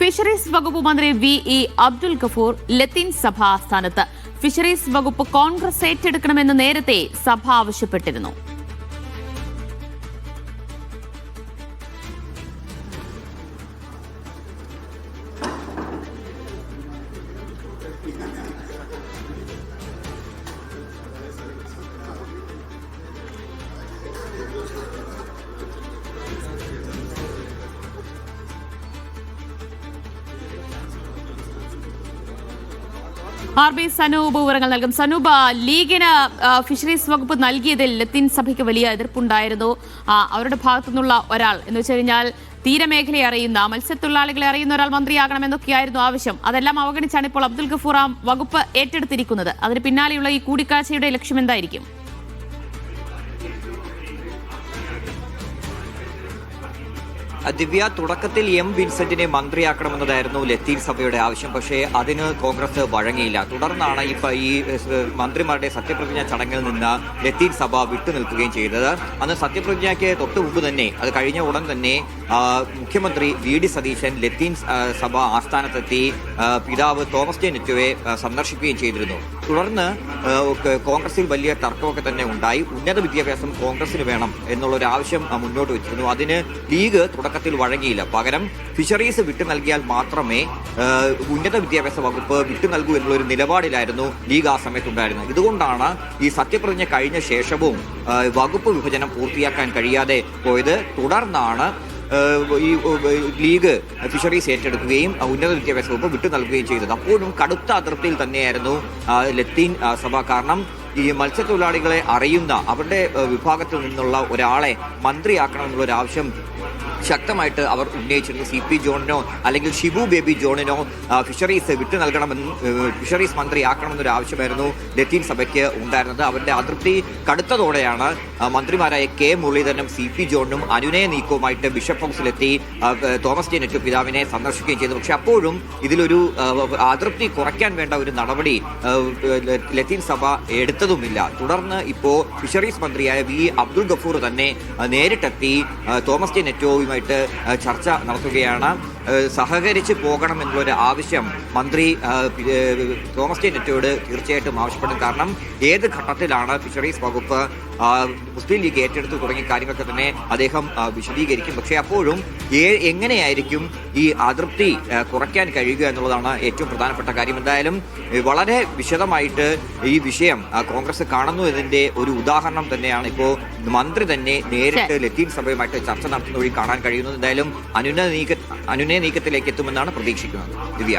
Fisheries വകുപ്പ് മന്ത്രി V Abdul Gafoor ലത്തീൻ സഭ ആസ്ഥാനത്ത്. ഫിഷറീസ് വകുപ്പ് കോൺഗ്രസ് ഏറ്റെടുക്കണമെന്ന് നേരത്തെ സഭ ആവശ്യപ്പെട്ടിരുന്നു. സനൂപ് വിവരങ്ങൾ നൽകും. സനൂപ്, ലീഗിന് ഫിഷറീസ് വകുപ്പ് നൽകിയതിൽ ലത്തീൻ സഭയ്ക്ക് വലിയ എതിർപ്പുണ്ടായിരുന്നു. അവരുടെ ഭാഗത്തു നിന്നുള്ള ഒരാൾ എന്ന് വെച്ച് കഴിഞ്ഞാൽ തീരമേഖലയെ അറിയുന്ന മത്സ്യത്തൊഴിലാളികളെ അറിയുന്ന ഒരാൾ മന്ത്രിയാകണമെന്നൊക്കെയായിരുന്നു ആവശ്യം. അതെല്ലാം അവഗണിച്ചാണ് ഇപ്പോൾ അബ്ദുൽ ഗഫൂർ വകുപ്പ് ഏറ്റെടുത്തിരിക്കുന്നത്. അതിന് പിന്നാലെയുള്ള ഈ കൂടിക്കാഴ്ചയുടെ ലക്ഷ്യം എന്തായിരിക്കും? ദിവ്യ, തുടക്കത്തിൽ എം വിൻസെന്റിനെ മന്ത്രിയാക്കണമെന്നതായിരുന്നു ലത്തീൻ സഭയുടെ ആവശ്യം. പക്ഷേ അതിന് കോൺഗ്രസ് വഴങ്ങിയില്ല. തുടർന്നാണ് ഈ മന്ത്രിമാരുടെ സത്യപ്രതിജ്ഞാ ചടങ്ങിൽ നിന്ന് ലത്തീൻ സഭ വിട്ടുനിൽക്കുകയും ചെയ്തത്. അന്ന് സത്യപ്രതിജ്ഞയ്ക്ക് തൊട്ടു മുമ്പ് തന്നെ, അത് കഴിഞ്ഞ ഉടൻ തന്നെ മുഖ്യമന്ത്രി വി ഡി സതീശൻ ലത്തീൻ സഭ ആസ്ഥാനത്തെത്തി പിതാവ് തോമസ് ജെ നെറ്റോയെ സന്ദർശിക്കുകയും ചെയ്തിരുന്നു. തുടർന്ന് കോൺഗ്രസിൽ വലിയ തർക്കമൊക്കെ തന്നെ ഉണ്ടായി. ഉന്നത വിദ്യാഭ്യാസം കോൺഗ്രസിന് വേണം എന്നുള്ളൊരു ആവശ്യം മുന്നോട്ട് വെച്ചിരുന്നു. അതിന് ലീഗ് തുടക്കത്തിൽ വഴങ്ങിയില്ല. പകരം ഫിഷറീസ് വിട്ടു നൽകിയാൽ മാത്രമേ ഉന്നത വിദ്യാഭ്യാസ വകുപ്പ് വിട്ടു നൽകൂ എന്നുള്ളൊരു നിലപാടിലായിരുന്നു ലീഗ് ആ സമയത്തുണ്ടായിരുന്നത്. ഇതുകൊണ്ടാണ് ഈ സത്യപ്രതിജ്ഞ കഴിഞ്ഞ ശേഷവും വകുപ്പ് വിഭജനം പൂർത്തിയാക്കാൻ കഴിയാതെ പോയത്. തുടർന്നാണ് ഈ ലീഗ് ഫിഷറീസ് ഏറ്റെടുക്കുകയും ഉന്നത വിദ്യാഭ്യാസ വകുപ്പ് വിട്ടു നൽകുകയും ചെയ്തത്. അപ്പോഴും കടുത്ത അതിർത്തിയിൽ തന്നെയായിരുന്നു ലത്തീൻ സഭ. കാരണം ഈ മത്സ്യത്തൊഴിലാളികളെ അറിയുന്ന അവരുടെ വിഭാഗത്തിൽ നിന്നുള്ള ഒരാളെ മന്ത്രിയാക്കണമെന്നുള്ള ആവശ്യം ശക്തമായിട്ട് അവർ ഉന്നയിച്ചിരുന്നു. സി പി ജോണിനോ അല്ലെങ്കിൽ ഷിബു ബേബി ജോണിനോ ഫിഷറീസ് വിട്ടു നൽകണമെന്നും ഫിഷറീസ് മന്ത്രിയാക്കണമെന്നൊരു ആവശ്യമായിരുന്നു ലത്തീൻ സഭയ്ക്ക് ഉണ്ടായിരുന്നത്. അവരുടെ അതിർത്തി കടുത്തതോടെയാണ് മന്ത്രിമാരായ കെ മുരളീധരനും സി പി ജോണിനും അനുനയ നീക്കവുമായിട്ട് ബിഷപ്പ് ഹൗസിലെത്തി തോമസ് ജെ നെറ്റോ പിതാവിനെ സന്ദർശിക്കുകയും ചെയ്തു. പക്ഷെ അപ്പോഴും ഇതിലൊരു അതിർത്തി കുറയ്ക്കാൻ വേണ്ട ഒരു നടപടി ലത്തീൻ സഭ എടുത്തതുമില്ല. തുടർന്ന് ഇപ്പോൾ ഫിഷറീസ് മന്ത്രിയായ വി അബ്ദുൽ ഗഫൂർ തന്നെ നേരിട്ടെത്തി തോമസ് ജെ നെറ്റോയുമായിട്ട് ചർച്ച നടത്തുകയാണ്. സഹകരിച്ച് പോകണമെന്നുള്ളൊരു ആവശ്യം മന്ത്രി തോമസ് ജെ നെറ്റോയോട് തീർച്ചയായിട്ടും ആവശ്യപ്പെടും. കാരണം ഏത് ഘട്ടത്തിലാണ് ഫിഷറീസ് വകുപ്പ് മുസ്ലിം ലീഗ് ഏറ്റെടുത്തു തുടങ്ങിയ കാര്യങ്ങളൊക്കെ തന്നെ അദ്ദേഹം വിശദീകരിക്കും. പക്ഷേ അപ്പോഴും എങ്ങനെയായിരിക്കും ഈ അതിർത്തി കുറയ്ക്കാൻ കഴിയുക എന്നുള്ളതാണ് ഏറ്റവും പ്രധാനപ്പെട്ട കാര്യം. എന്തായാലും വളരെ വിശദമായിട്ട് ഈ വിഷയം കോൺഗ്രസ് കാണുന്നു എന്നതിന്റെ ഒരു ഉദാഹരണം തന്നെയാണ് ഇപ്പോൾ മന്ത്രി തന്നെ നേരിട്ട് ലത്തീൻ സഭയുമായിട്ട് ചർച്ച നടത്തുന്ന വഴി കാണാൻ കഴിയുന്നത്. എന്തായാലും അനുനയ നീക്കത്തിലേക്ക് എത്തുമെന്നാണ് പ്രതീക്ഷിക്കുന്നത്. ദിവ്യ.